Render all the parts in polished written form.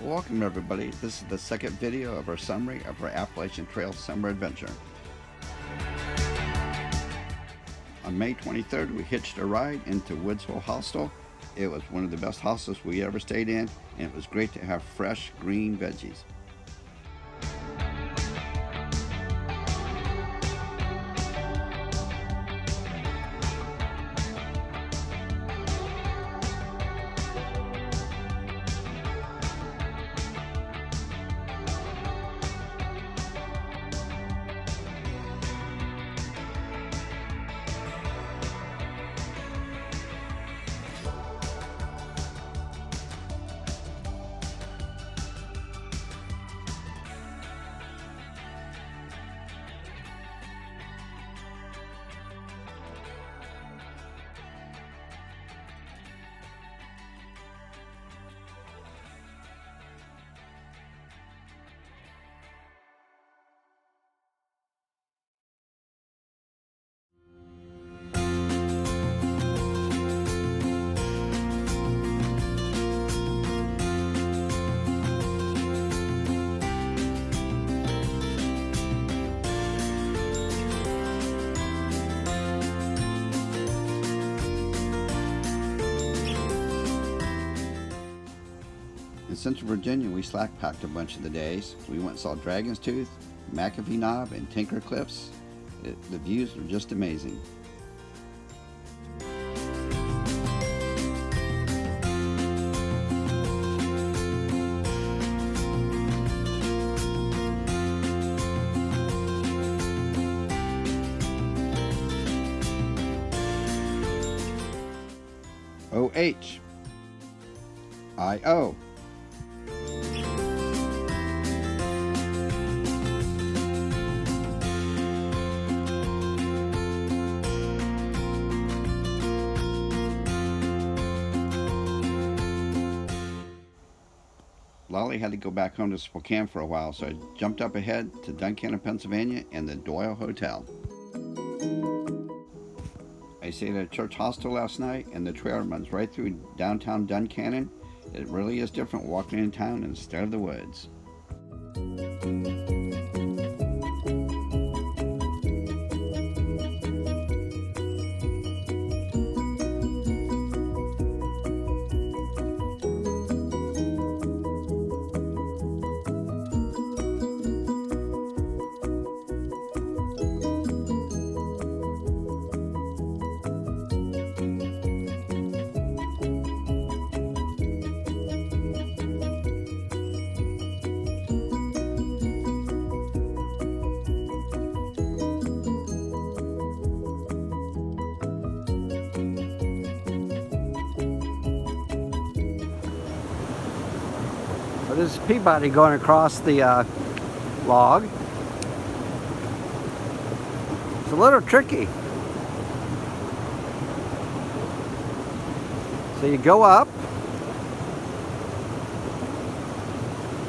Welcome everybody. This is the second video of our summary of our Appalachian Trail summer adventure. On May 23rd, we hitched a ride into Woodsville Hostel. It was one of the best hostels we ever stayed in, and it was great to have fresh green veggies. In Central Virginia, we slack-packed a bunch of the days. We went and saw Dragon's Tooth, McAfee Knob, and Tinker Cliffs. The views were just amazing. O-H-I-O. Lolly had to go back home to Spokane for a while, so I jumped up ahead to Duncannon, Pennsylvania and the Doyle Hotel. I stayed at a church hostel last night, and the trail runs right through downtown Duncannon. It really is different walking in town instead of the woods. Well, this is Peabody going across the log. It's a little tricky. So you go up,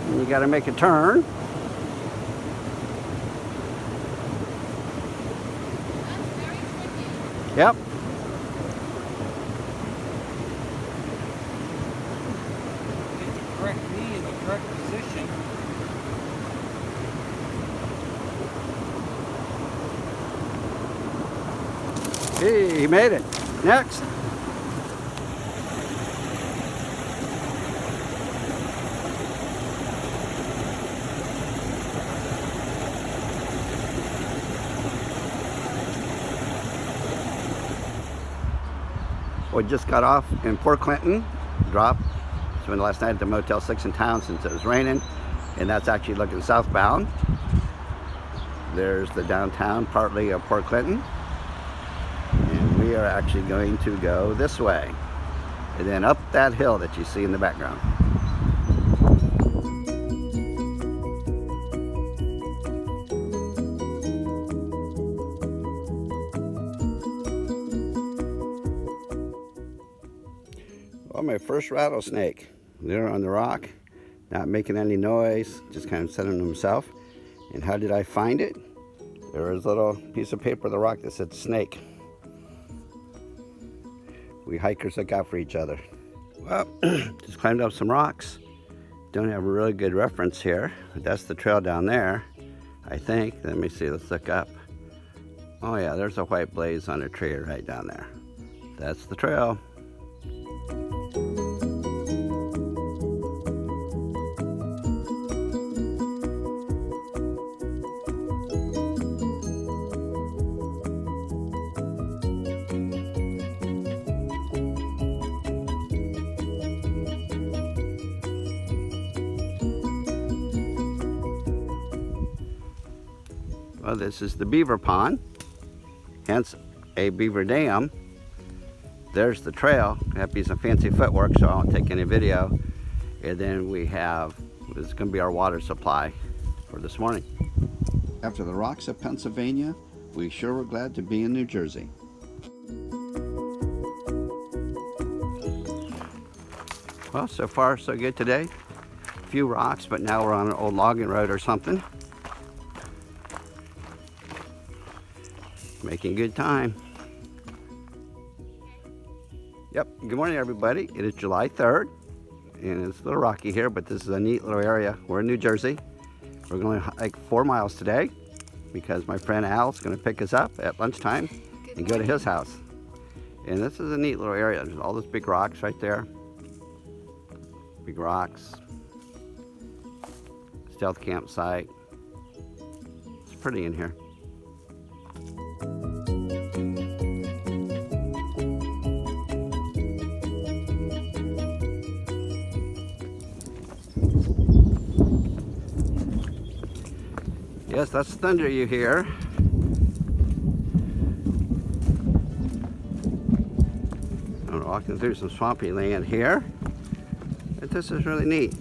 and you got to make a turn. Yep. Correct knee in the correct position. Hey, he made it. Next. We just got off in Port Clinton, dropped. Spent last night at the Motel 6 in town since it was raining, and that's actually looking southbound. There's the downtown, partly of Port Clinton, and we are actually going to go this way, and then up that hill that you see in the background. Well, my first rattlesnake there on the rock, not making any noise, just kind of sitting to himself. And how did I find it? There was a little piece of paper on the rock that said snake. We hikers look out for each other. Well, just climbed up some rocks Don't have a really good reference here. That's the trail down there, I think. Let me see, let's look up. Oh yeah, there's a white blaze on a tree right down there. That's the trail. Well, this is the beaver pond, hence a beaver dam. There's the trail. I have to be some fancy footwork, so I won't take any video. And then we have, this is going to be our water supply for this morning. After the rocks of Pennsylvania, we sure were glad to be in New Jersey. Well, so far so good today. A few rocks, but now we're on an old logging road or something. Making good time. Yep, good morning everybody. It is July 3rd, and it's a little rocky here, but this is a neat little area. We're in New Jersey. We're going to hike 4 miles today because my friend Al's going to pick us up at lunchtime and go to his house. And this is a neat little area. There's all those big rocks right there. Big rocks. Stealth campsite. It's pretty in here. Yes, that's thunder you hear. I'm walking through some swampy land here, but this is really neat.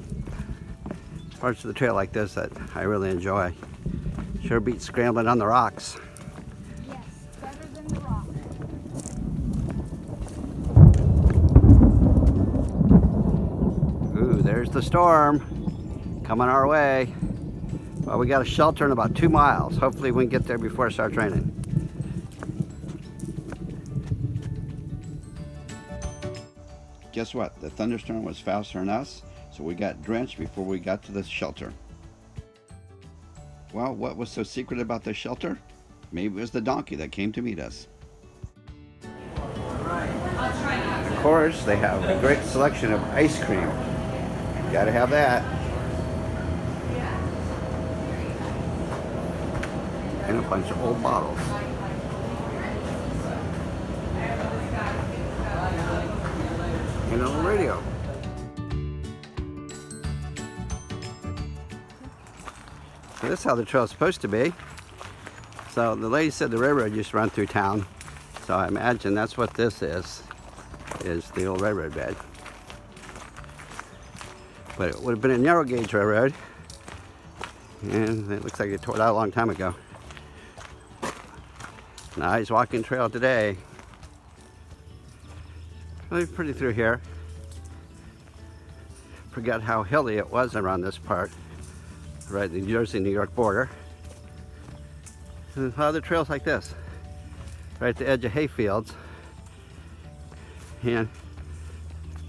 Parts of the trail like this that I really enjoy. Sure beats scrambling on the rocks. Yes, better than the rock. Ooh, there's the storm coming our way. Well, we got a shelter in about 2 miles. Hopefully we can get there before it starts raining. Guess what? The thunderstorm was faster than us, so we got drenched before we got to the shelter. Well, what was so secret about the shelter? Maybe it was the donkey that came to meet us. Of course, they have a great selection of ice cream. Gotta have that. And a bunch of old bottles. And a little radio. So this is how the trail is supposed to be. So the lady said the railroad used to run through town. So I imagine that's what this is the old railroad bed. But it would have been a narrow gauge railroad. And it looks like it tore it out a long time ago. Nice walking trail today. Really pretty through here. Forgot how hilly it was around this part, right, the New Jersey-New York border. And other trails like this, right at the edge of hay fields. And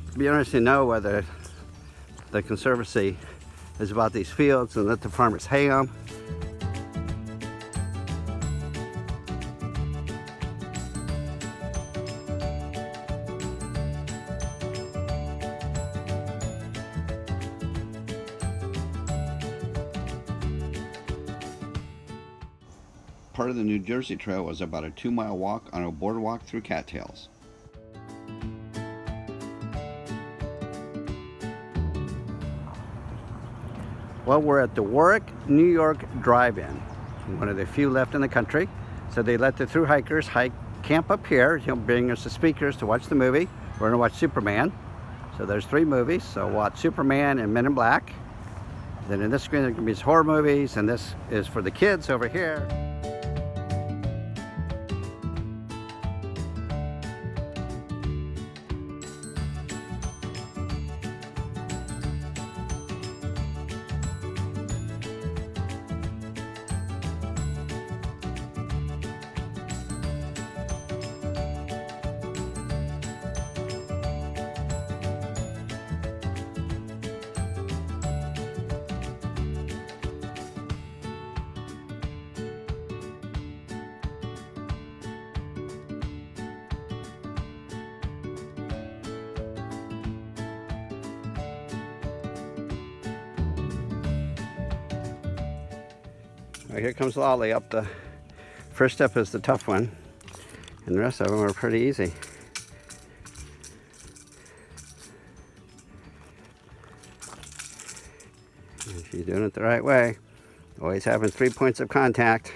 it'd be interesting to know whether the Conservancy is about these fields and let the farmers hay them. Part of the New Jersey Trail was about a 2-mile walk on a boardwalk through cattails. Well, we're at the Warwick, New York Drive-In, one of the few left in the country. So they let the through hikers camp up here, bring us the speakers to watch the movie. We're gonna watch Superman. So there's 3 movies, so watch Superman and Men in Black. Then in this screen there can be horror movies, and this is for the kids over here. Right, here comes Lolly up the first step is the tough one, and the rest of them are pretty easy. And she's doing it the right way. Always having 3 points of contact.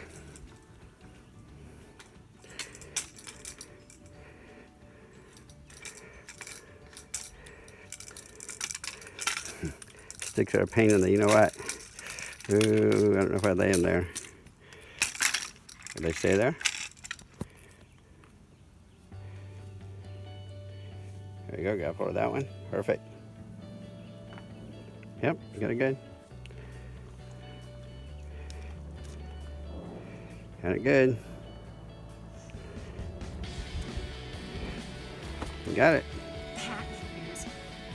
Sticks are a pain in the, you know what? Ooh, I don't know if I lay in there. Will they stay there? There you go, got hold of that one. Perfect. Yep, you got it good. Got it good. You got it. Pack is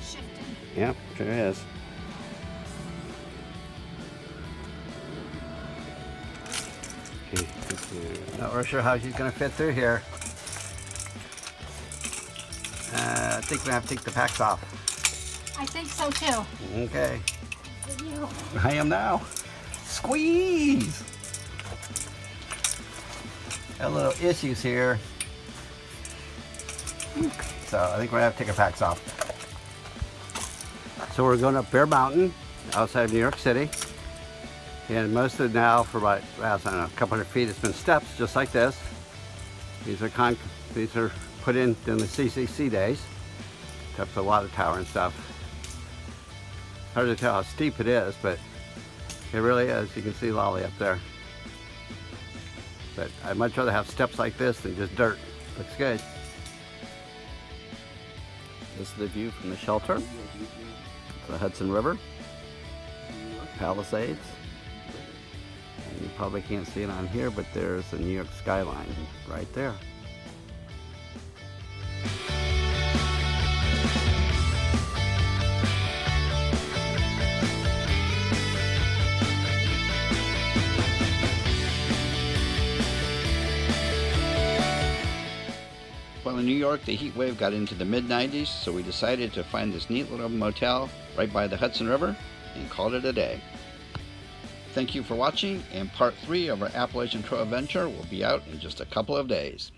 shifting. Yep, sure is. Not really sure how she's going to fit through here. I think we have to take the packs off. I think so too. Okay. Video. I am now. Squeeze! Got little issues here. So I think we're going to have to take our packs off. So we're going up Bear Mountain outside of New York City. And most of it now, for about, I don't know, a couple hundred feet, it's been steps just like this. These are put in during the CCC days. Up to the water tower and stuff. Hard to tell how steep it is, but it really is. You can see Lolly up there. But I'd much rather have steps like this than just dirt. Looks good. This is the view from the shelter. The Hudson River. Palisades. And you probably can't see it on here, but there's the New York skyline right there. Well, in New York, the heat wave got into the mid-90s, so we decided to find this neat little motel right by the Hudson River and called it a day. Thank you for watching, and part 3 of our Appalachian Trail adventure will be out in just a couple of days.